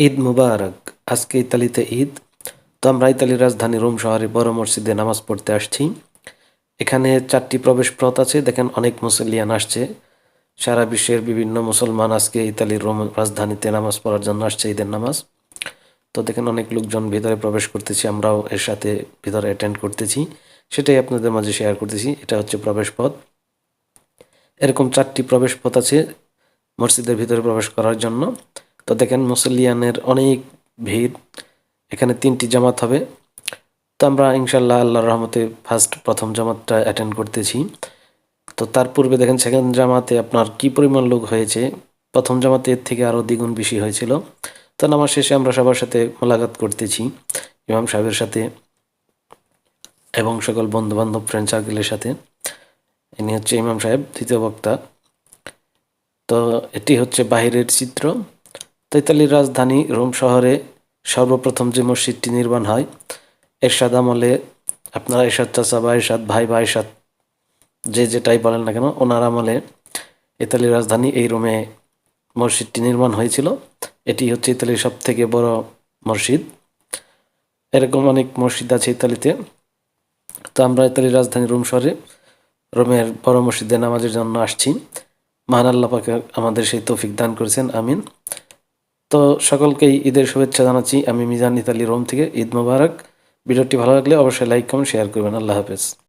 ঈদ মুবারক। আজকে ইতালিতে ঈদ। তো আমরা ইতালির রাজধানী রোম শহরে বড় মসজিদে নামাজ পড়তে আসছি। এখানে 4টি প্রবেশ পথ আছে। দেখেন অনেক মুসল্লিয়ান আসছে। সারা বিশ্বের বিভিন্ন মুসলমান আজকে ইতালির রোম রাজধানীতে নামাজ পড়ার জন্য আসছে ঈদের নামাজ। তো দেখেন অনেক লোকজন ভিতরে প্রবেশ করতেছি, আমরাও এর সাথে ভিতরে অ্যাটেন্ড করতেছি। সেটাই আপনাদের মাঝে শেয়ার করতেছি। এটা হচ্ছে প্রবেশ পথ। এরকম 4টি প্রবেশ পথ আছে মসজিদের ভিতরে প্রবেশ করার জন্য। তো দেখেন মুসল্লিয়ানের অনেক ভিড়। এখানে 3টি জামাত হবে। তো আমরা ইনশাল্লাহ আল্লাহর রহমতে প্রথম জামাতটা অ্যাটেন্ড করতেছি। তো তার পূর্বে দেখেন সেকেন্ড জামাতে আপনার কি পরিমাণ লোক হয়েছে। প্রথম জামাতে এর থেকে আরও দ্বিগুণ বেশি হয়েছিল। তো নামাজ শেষে আমরা সবার সাথে মোলাকাত করতেছি, ইমাম সাহেবের সাথে এবং সকল বন্ধুবান্ধব ফ্রেন্ড সার্কেলের সাথে। ইনি হচ্ছে ইমাম সাহেব, দ্বিতীয় বক্তা। তো এটি হচ্ছে বাহিরের চিত্র। তো ইতালির রাজধানী রোম শহরে সর্বপ্রথম যে মসজিদটি নির্মাণ হয় এরশাদ আমলে, আপনারা এরশাদ চাচা বা এরশাদ ভাই বা এরশাদ যে যেটাই বলেন না কেন, ওনার আমলে ইতালির রাজধানী এই রোমে মসজিদটি নির্মাণ হয়েছিল। এটি হচ্ছে ইতালির সব থেকে বড় মসজিদ। এরকম অনেক মসজিদ আছে ইতালিতে। তো আমরা ইতালির রাজধানী রোম শহরে রোমের বড় মসজিদে নামাজের জন্য আসছি। মহান আল্লাহ পাক আমাদের সেই তৌফিক দান করেছেন, আমিন। তো সকলকেই ঈদের শুভেচ্ছা জানাচ্ছি। আমি মিজান, ইতালি রোম থেকে। ঈদ মোবারক। ভিডিওটি ভালো লাগলে অবশ্যই লাইক কমেন্ট শেয়ার করবেন। আল্লাহ হাফেজ।